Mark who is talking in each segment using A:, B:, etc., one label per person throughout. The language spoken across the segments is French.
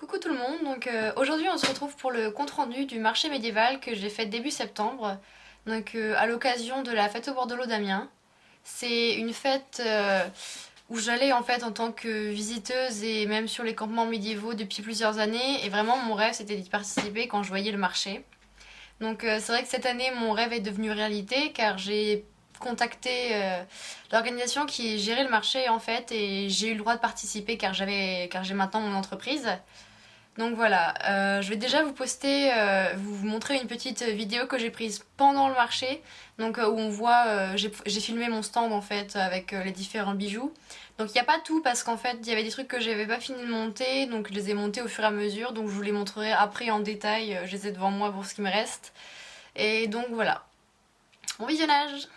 A: Coucou tout le monde, donc aujourd'hui on se retrouve pour le compte rendu du marché médiéval que j'ai fait début septembre, donc à l'occasion de la fête au bord de l'eau d'Amiens. C'est une fête où j'allais en fait en tant que visiteuse et même sur les campements médiévaux depuis plusieurs années, et vraiment mon rêve c'était d'y participer quand je voyais le marché. Donc c'est vrai que cette année mon rêve est devenu réalité car j'ai contacté l'organisation qui gérait le marché en fait, et j'ai eu le droit de participer car j'ai maintenant mon entreprise. Donc voilà, je vais déjà vous poster, vous montrer une petite vidéo que j'ai prise pendant le marché, donc où on voit, j'ai filmé mon stand en fait avec les différents bijoux. Donc il n'y a pas tout parce qu'en fait il y avait des trucs que j'avais pas fini de monter, donc je les ai montés au fur et à mesure, donc je vous les montrerai après en détail, je les ai devant moi pour ce qui me reste. Et donc voilà, bon visionnage!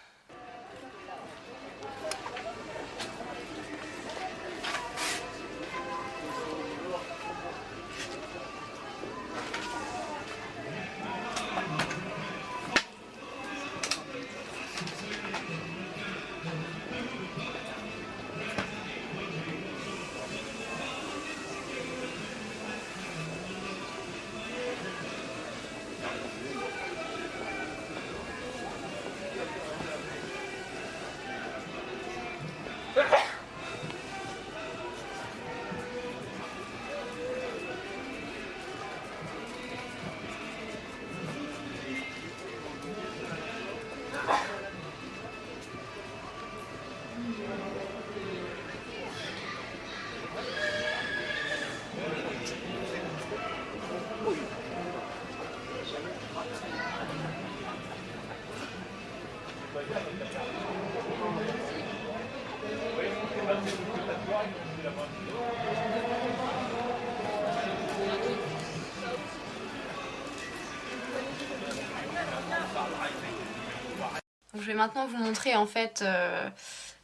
A: Donc je vais maintenant vous montrer en fait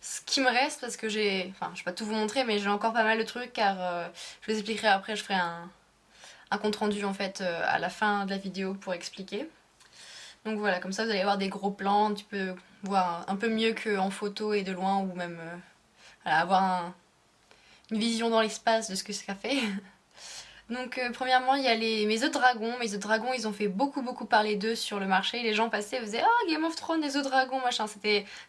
A: ce qui me reste parce que enfin je vais pas tout vous montrer mais j'ai encore pas mal de trucs car je vous expliquerai après, je ferai un compte rendu en fait à la fin de la vidéo pour expliquer. Donc voilà, comme ça vous allez avoir des gros plans, tu peux voir un peu mieux qu'en photo et de loin, ou même voilà, avoir une vision dans l'espace de ce que ça fait. Donc premièrement il y a mes œufs de dragon. Mes œufs de dragon ils ont fait beaucoup parler d'eux sur le marché. Les gens passaient et faisaient oh Game of Thrones, des œufs de dragon machin. Ça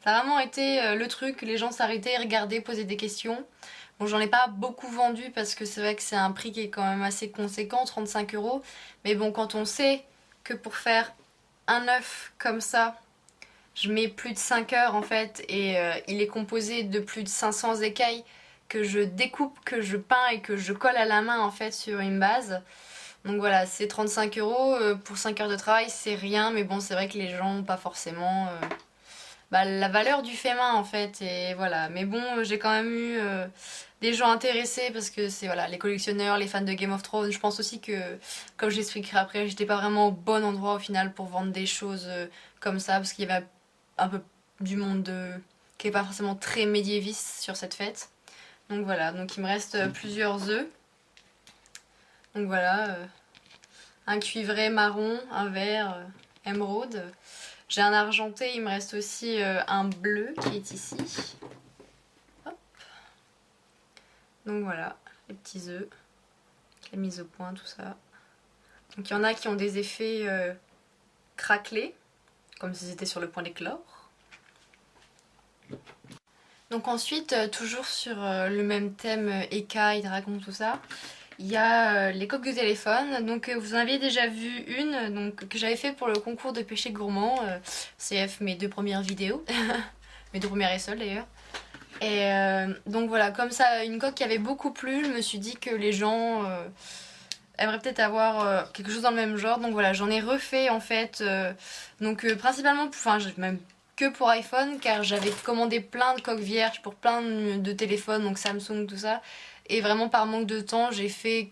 A: a vraiment été le truc, les gens s'arrêtaient, regardaient, posaient des questions. Bon j'en ai pas beaucoup vendu parce que c'est vrai que c'est un prix qui est quand même assez conséquent, 35 euros. Mais bon, quand on sait que pour faire un œuf comme ça je mets plus de 5 heures en fait, et il est composé de plus de 500 écailles que je découpe, que je peins et que je colle à la main en fait sur une base. Donc voilà, c'est 35 euros pour 5 heures de travail, c'est rien, mais bon c'est vrai que les gens n'ont pas forcément la valeur du fait main en fait, et voilà. Mais bon, j'ai quand même eu des gens intéressés parce que c'est voilà, les collectionneurs, les fans de Game of Thrones. Je pense aussi que, comme je l'expliquerai après, j'étais pas vraiment au bon endroit au final pour vendre des choses comme ça, parce qu'il y avait un peu du monde qui est pas forcément très médiéviste sur cette fête. Donc voilà, donc il me reste plusieurs œufs. Donc voilà, un cuivré marron, un vert émeraude. J'ai un argenté, il me reste aussi un bleu qui est ici. Hop. Donc voilà, les petits œufs, la mise au point, tout ça. Donc il y en a qui ont des effets craquelés, comme si c'était sur le point d'éclore. Donc ensuite, toujours sur le même thème écailles, dragons, tout ça, il y a les coques de téléphone. Donc vous en aviez déjà vu une donc, que j'avais fait pour le concours de péché gourmand, CF mes 2 premières vidéos, mes 2 premières et seules d'ailleurs. Et donc voilà, comme ça, une coque qui avait beaucoup plu, je me suis dit que les gens aimeraient peut-être avoir quelque chose dans le même genre. Donc voilà, j'en ai refait en fait, donc principalement, enfin même que pour iPhone, car j'avais commandé plein de coques vierges pour plein de téléphones, donc Samsung, tout ça. Et vraiment par manque de temps, j'ai fait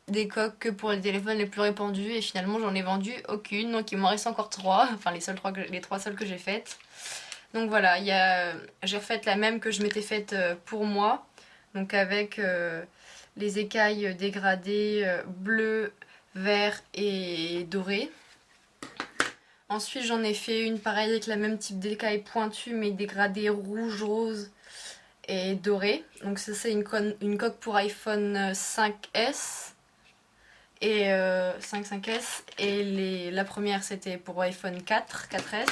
A: des coques que pour les téléphones les plus répandus, et finalement j'en ai vendu aucune, donc il m'en reste encore 3, enfin les 3 seules que j'ai faites. Donc voilà, j'ai refait la même que je m'étais faite pour moi, donc avec les écailles dégradées bleu, vert et doré. Ensuite j'en ai fait une pareille avec la même type d'écaille pointue mais dégradée rouge, rose et doré. Donc ça c'est une coque pour iPhone 5S. et 5S, et la première c'était pour iPhone 4, 4S.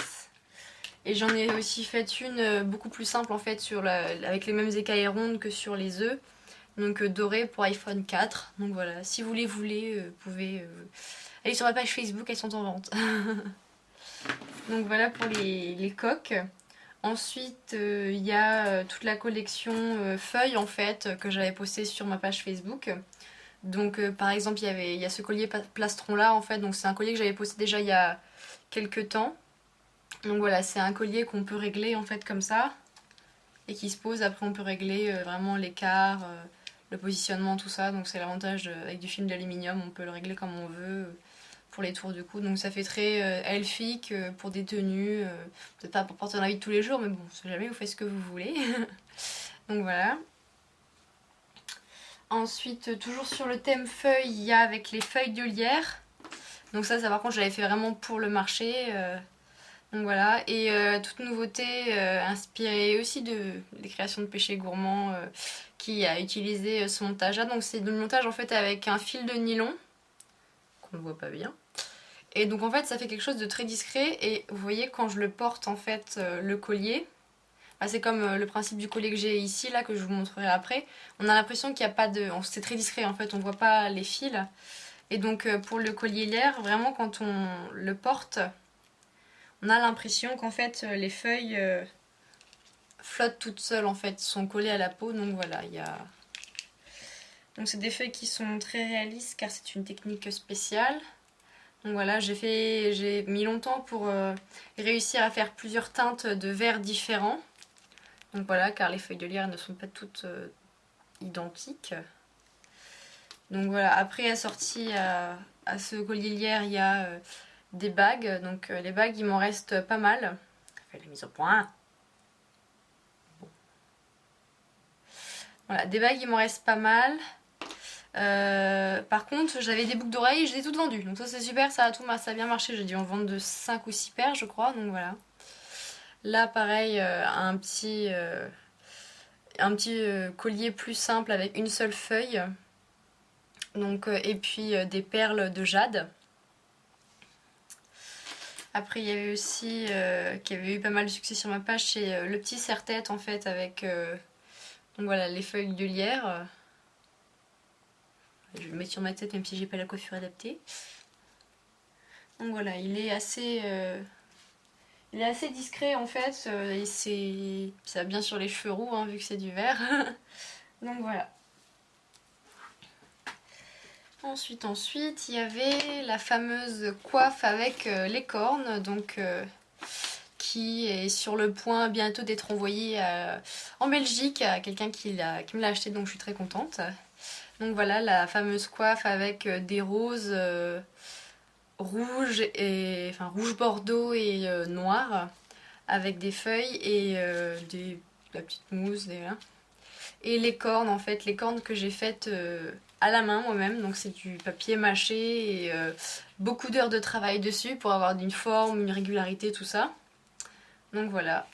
A: Et j'en ai aussi fait une beaucoup plus simple en fait avec les mêmes écailles rondes que sur les œufs. Donc dorée pour iPhone 4. Donc voilà, si vous les voulez, vous pouvez aller sur ma page Facebook, elles sont en vente. Donc voilà pour les coques. Ensuite, il y a toute la collection feuilles en fait que j'avais postée sur ma page Facebook. Donc par exemple, il y a ce collier plastron là en fait. Donc c'est un collier que j'avais posté déjà il y a quelques temps. Donc voilà, c'est un collier qu'on peut régler en fait comme ça et qui se pose. Après on peut régler vraiment l'écart, le positionnement, tout ça. Donc c'est l'avantage avec du film d'aluminium, on peut le régler comme on veut pour les tours du cou. Donc ça fait très elfique pour des tenues, peut-être pas pour porter dans la vie de tous les jours, mais bon, si jamais vous faites ce que vous voulez. Donc voilà. Ensuite, toujours sur le thème feuilles, il y a avec les feuilles de lierre. Donc ça par contre, j'avais fait vraiment pour le marché. Donc voilà, et toute nouveauté inspirée aussi des créations de Péché Gourmand qui a utilisé ce montage là. Donc c'est le montage en fait avec un fil de nylon qu'on ne voit pas bien. Et donc en fait ça fait quelque chose de très discret, et vous voyez quand je le porte en fait le collier, bah, c'est comme le principe du collier que j'ai ici là que je vous montrerai après. On a l'impression qu'il n'y a pas de... C'est très discret en fait, on voit pas les fils. Et donc pour le collier lierre, vraiment quand on le porte, on a l'impression qu'en fait les feuilles flottent toutes seules en fait, sont collées à la peau. Donc voilà, il y a... Donc c'est des feuilles qui sont très réalistes car c'est une technique spéciale. Donc voilà, j'ai mis longtemps pour réussir à faire plusieurs teintes de verre différents. Donc voilà, car les feuilles de lierre ne sont pas toutes identiques. Donc voilà, après assorti à ce collier lierre, il y a des bagues. Donc les bagues, il m'en reste pas mal. Je fais la mise au point. Bon. Voilà, des bagues, il m'en reste pas mal. Par contre, j'avais des boucles d'oreilles, je les ai toutes vendues. Donc ça c'est super, ça a bien marché. J'ai dû en vendre de 5 ou 6 paires, je crois. Donc voilà. Là, pareil, un petit collier plus simple avec une seule feuille. Donc, et puis des perles de jade. Après, il y avait aussi, qui avait eu pas mal de succès sur ma page, c'est le petit serre-tête en fait avec donc voilà, les feuilles de lierre. Je vais le mettre sur ma tête même si j'ai pas la coiffure adaptée. Donc voilà, il est assez discret en fait. Ça va bien sur les cheveux roux hein, vu que c'est du vert. Donc voilà. Ensuite, il y avait la fameuse coiffe avec les cornes, donc qui est sur le point bientôt d'être envoyée en Belgique à quelqu'un qui me l'a acheté, donc je suis très contente. Donc voilà, la fameuse coiffe avec des roses rouges, enfin rouge bordeaux et noir, avec des feuilles et de la petite mousse. Et les cornes, en fait, les cornes que j'ai faites à la main moi-même, donc c'est du papier mâché et beaucoup d'heures de travail dessus pour avoir une forme, une régularité, tout ça. Donc voilà,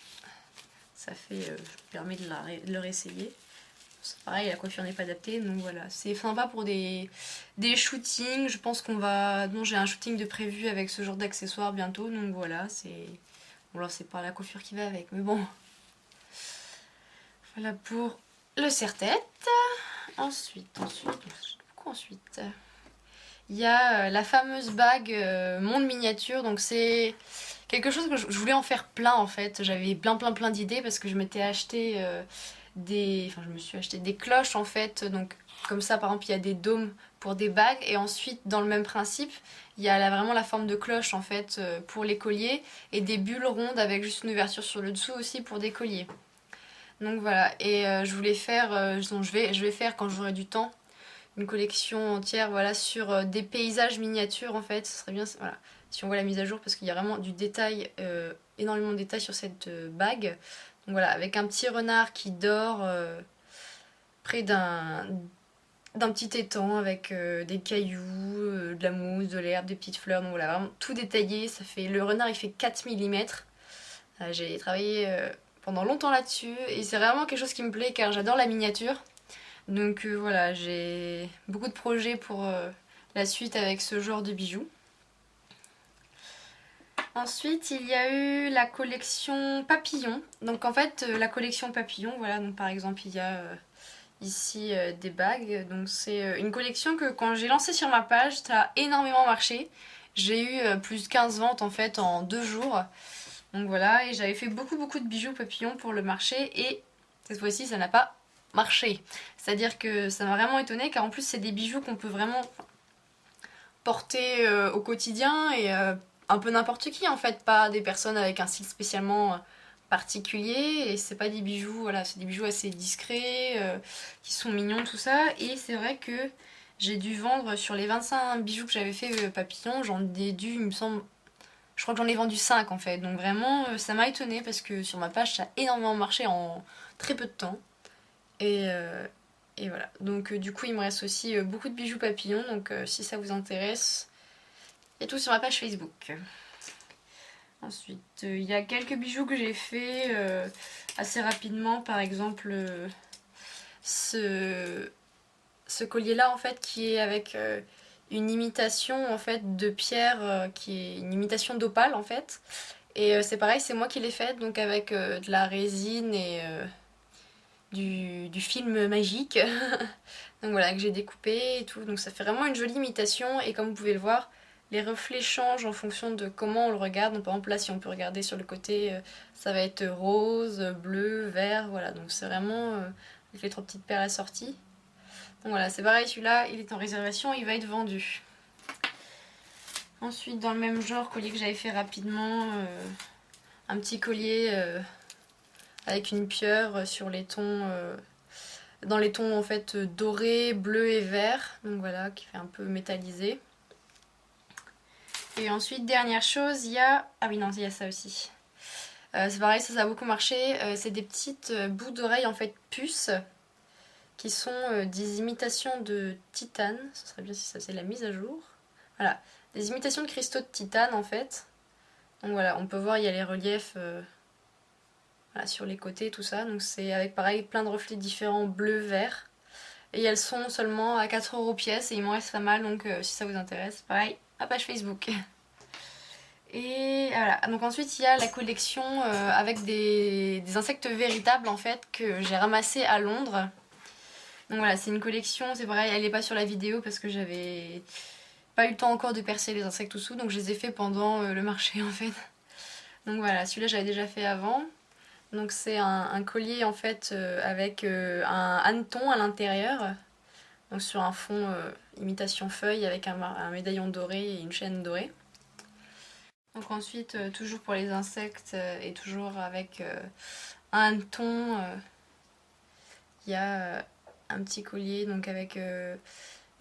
A: ça fait, je me permets de le réessayer. C'est pareil, la coiffure n'est pas adaptée, donc voilà. C'est sympa pour des shootings, je pense qu'on va... Non, j'ai un shooting de prévu avec ce genre d'accessoires bientôt, donc voilà, c'est... Bon là c'est pas la coiffure qui va avec, mais bon. Voilà pour le serre-tête. Ensuite, il y a la fameuse bague monde miniature, donc c'est quelque chose que je voulais en faire plein en fait. J'avais plein d'idées parce que je m'étais acheté je me suis acheté des cloches en fait, donc comme ça par exemple il y a des dômes pour des bagues, et ensuite dans le même principe il y a vraiment la forme de cloche en fait pour les colliers, et des bulles rondes avec juste une ouverture sur le dessous aussi pour des colliers. Donc voilà, et je voulais faire, je vais faire quand j'aurai du temps, une collection entière voilà, sur des paysages miniatures en fait. Ce serait bien voilà, si on voit la mise à jour parce qu'il y a vraiment du détail, énormément de détails sur cette bague. Donc voilà, avec un petit renard qui dort près d'un petit étang avec des cailloux, de la mousse, de l'herbe, des petites fleurs. Donc voilà, vraiment tout détaillé. Le renard il fait 4 mm. J'ai travaillé pendant longtemps là-dessus et c'est vraiment quelque chose qui me plaît car j'adore la miniature. Donc voilà, j'ai beaucoup de projets pour la suite avec ce genre de bijoux. Ensuite, il y a eu la collection papillon. Donc en fait, la collection papillon, voilà, donc par exemple, il y a ici des bagues. Donc c'est une collection que quand j'ai lancée sur ma page, ça a énormément marché. J'ai eu plus de 15 ventes en fait en 2 jours. Donc voilà, et j'avais fait beaucoup de bijoux papillons pour le marché et cette fois-ci ça n'a pas marché. C'est-à-dire que ça m'a vraiment étonnée car en plus c'est des bijoux qu'on peut vraiment porter au quotidien et un peu n'importe qui en fait, pas des personnes avec un style spécialement particulier et c'est pas des bijoux, voilà, c'est des bijoux assez discrets, qui sont mignons tout ça et c'est vrai que j'ai dû vendre sur les 25 bijoux que j'avais fait papillon, j'en ai dû, il me semble, je crois que j'en ai vendu 5 en fait, donc vraiment ça m'a étonnée parce que sur ma page ça a énormément marché en très peu de temps et, et voilà, donc du coup il me reste aussi beaucoup de bijoux papillons, donc si ça vous intéresse, il y a tout sur ma page Facebook. Ensuite, il y a quelques bijoux que j'ai fait assez rapidement, par exemple ce collier là en fait qui est avec une imitation en fait de pierre qui est une imitation d'opale en fait. Et c'est pareil, c'est moi qui l'ai faite, donc avec de la résine et du film magique. Donc voilà, que j'ai découpé et tout. Donc ça fait vraiment une jolie imitation et comme vous pouvez le voir, les reflets changent en fonction de comment on le regarde. Donc par exemple là, si on peut regarder sur le côté, ça va être rose, bleu, vert, voilà. Donc c'est vraiment avec les 3 petites perles assorties. Donc voilà, c'est pareil, celui-là, il est en réservation, il va être vendu. Ensuite, dans le même genre, collier que j'avais fait rapidement, un petit collier avec une pieuvre sur les tons, dans les tons en fait doré, bleu et vert, donc voilà, qui fait un peu métallisé. Et ensuite, dernière chose, il y a... Ah oui, non, il y a ça aussi. C'est pareil, ça a beaucoup marché. C'est des petites bouts d'oreilles en fait puces qui sont des imitations de titane. Ce serait bien si ça faisait la mise à jour. Voilà, des imitations de cristaux de titane en fait. Donc voilà, on peut voir, il y a les reliefs voilà, sur les côtés, tout ça. Donc c'est avec pareil plein de reflets différents, bleu, vert. Et elles sont seulement à 4 € pièce et il m'en reste pas mal, donc si ça vous intéresse, pareil, ma page Facebook. Et voilà, donc ensuite il y a la collection avec des insectes véritables en fait que j'ai ramassé à Londres. Donc voilà, c'est une collection, c'est pareil, elle n'est pas sur la vidéo parce que j'avais pas eu le temps encore de percer les insectes tout sous, donc je les ai fait pendant le marché en fait. Donc voilà, celui-là j'avais déjà fait avant. Donc c'est un collier en fait avec un hanneton à l'intérieur. Donc sur un fond imitation feuille avec un médaillon doré et une chaîne dorée. Donc ensuite, toujours pour les insectes et toujours avec un hanneton, il y a un petit collier donc avec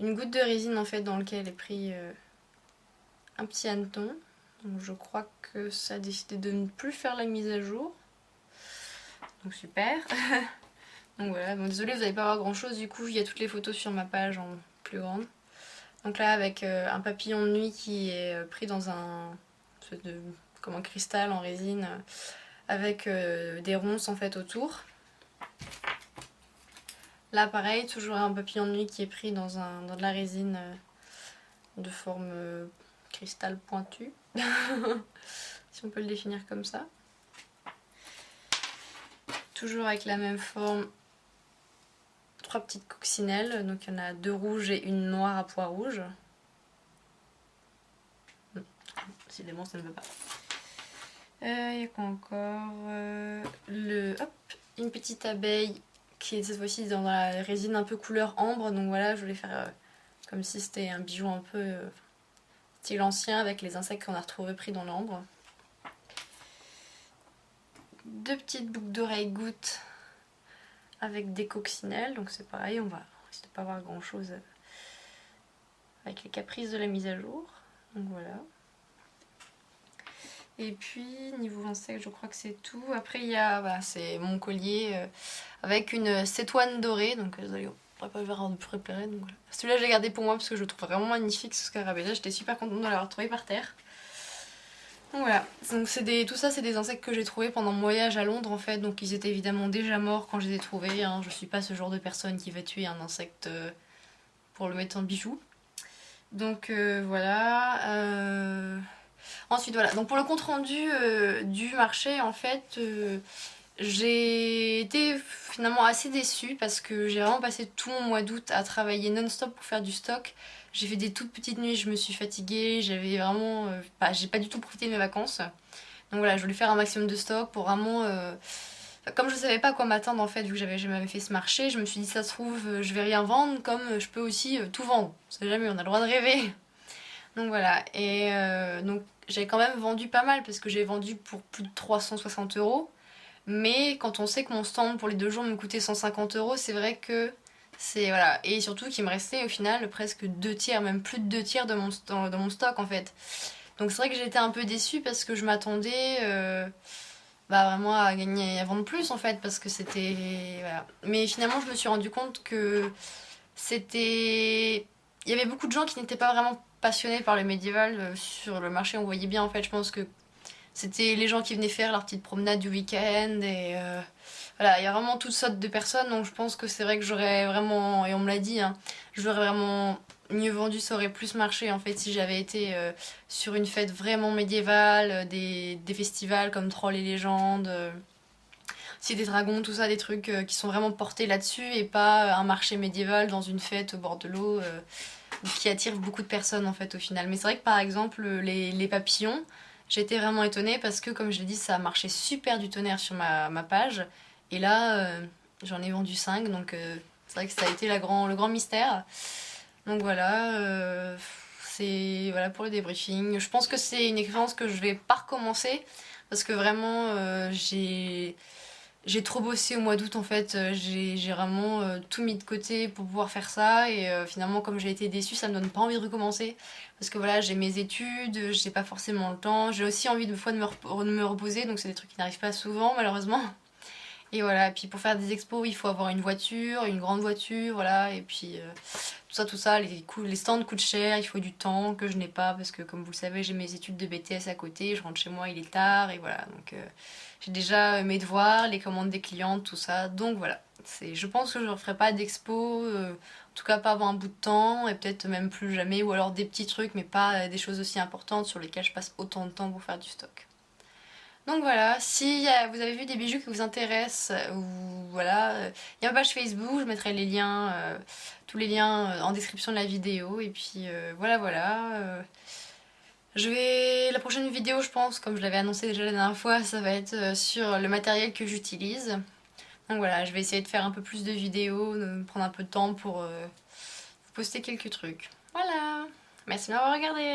A: une goutte de résine en fait dans lequel est pris un petit hanneton. Donc je crois que ça a décidé de ne plus faire la mise à jour. Donc super. Donc voilà, bon désolé vous n'allez pas avoir grand chose, du coup il y a toutes les photos sur ma page en plus grande. Donc là avec un papillon de nuit qui est pris dans un comme un cristal en résine avec des ronces en fait autour. Là pareil, toujours un papillon de nuit qui est pris dans de la résine de forme cristal pointu, si on peut le définir comme ça. Toujours avec la même forme, 3 petites coccinelles, donc il y en a 2 rouges et une noire à pois rouge. Décidément ça ne veut pas. Il y a quoi encore une petite abeille qui est cette fois-ci dans la résine un peu couleur ambre, donc voilà, je voulais faire comme si c'était un bijou un peu style ancien avec les insectes qu'on a retrouvés pris dans l'ambre. 2 petites boucles d'oreilles gouttes avec des coccinelles, donc c'est pareil, on va essayer de pas avoir grand chose avec les caprices de la mise à jour, donc voilà. Et puis niveau insectes je crois que c'est tout. Après il y a, voilà, c'est mon collier avec une cétoine dorée, donc désolé, on pourrait pas le voir de plus près. Donc voilà. Celui-là je l'ai gardé pour moi parce que je le trouve vraiment magnifique ce scarabée-là, j'étais super contente de l'avoir trouvé par terre. Donc voilà, donc tout ça c'est des insectes que j'ai trouvés pendant mon voyage à Londres en fait, donc ils étaient évidemment déjà morts quand je les ai trouvés, hein. Je suis pas ce genre de personne qui va tuer un insecte pour le mettre en bijou. Donc voilà. Ensuite voilà, donc pour le compte rendu du marché en fait, j'ai été finalement assez déçue parce que j'ai vraiment passé tout mon mois d'août à travailler non-stop pour faire du stock. J'ai fait des toutes petites nuits, je me suis fatiguée, j'avais vraiment... j'ai pas du tout profité de mes vacances. Donc voilà, je voulais faire un maximum de stock pour vraiment... comme je savais pas à quoi m'attendre en fait, vu que je m'avais fait ce marché, je me suis dit ça se trouve, je vais rien vendre, comme je peux aussi tout vendre. On sait jamais, on a le droit de rêver. Donc voilà, et donc j'ai quand même vendu pas mal parce que j'ai vendu pour plus de 360 euros. Mais quand on sait que mon stand pour les 2 jours me coûtait 150 euros, c'est vrai que c'est. Voilà. Et surtout qu'il me restait au final presque 2 tiers, même plus de 2 tiers de mon stock en fait. Donc c'est vrai que j'étais un peu déçue parce que je m'attendais vraiment à gagner, à vendre plus en fait, parce que c'était. Voilà. Mais finalement, je me suis rendu compte que c'était. Il y avait beaucoup de gens qui n'étaient pas vraiment passionnés par le médiéval sur le marché. On voyait bien en fait, je pense que c'était les gens qui venaient faire leur petite promenade du week-end et voilà, il y a vraiment toutes sortes de personnes donc je pense que c'est vrai que j'aurais vraiment, et on me l'a dit, hein, j'aurais vraiment mieux vendu, ça aurait plus marché en fait si j'avais été sur une fête vraiment médiévale, des festivals comme Trolls et Légendes, si des dragons, tout ça, des trucs qui sont vraiment portés là-dessus et pas un marché médiéval dans une fête au bord de l'eau qui attire beaucoup de personnes en fait au final. Mais c'est vrai que par exemple les papillons, j'ai été vraiment étonnée parce que comme je l'ai dit ça a marché super du tonnerre sur ma page et là j'en ai vendu 5 donc c'est vrai que ça a été le grand mystère. Donc voilà, c'est voilà pour le débriefing. Je pense que c'est une expérience que je vais pas recommencer parce que vraiment j'ai trop bossé au mois d'août en fait, j'ai vraiment tout mis de côté pour pouvoir faire ça et finalement comme j'ai été déçue ça me donne pas envie de recommencer parce que voilà j'ai mes études, j'ai pas forcément le temps, j'ai aussi envie de fois de me reposer donc c'est des trucs qui n'arrivent pas souvent malheureusement. Et voilà, puis pour faire des expos il faut avoir une voiture, une grande voiture, voilà, et puis tout ça, les stands coûtent cher, il faut du temps que je n'ai pas parce que comme vous le savez j'ai mes études de BTS à côté, je rentre chez moi il est tard et voilà donc j'ai déjà mes devoirs, les commandes des clientes, tout ça, donc voilà. Je pense que je ne referai pas d'expo, en tout cas pas avant un bout de temps et peut-être même plus jamais ou alors des petits trucs mais pas des choses aussi importantes sur lesquelles je passe autant de temps pour faire du stock. Donc voilà, si vous avez vu des bijoux qui vous intéressent, ou voilà, il y a ma page Facebook, je mettrai les liens, tous les liens en description de la vidéo. Et puis voilà. La prochaine vidéo, je pense, comme je l'avais annoncé déjà la dernière fois, ça va être sur le matériel que j'utilise. Donc voilà, je vais essayer de faire un peu plus de vidéos, de me prendre un peu de temps pour poster quelques trucs. Voilà, merci de m'avoir regardé.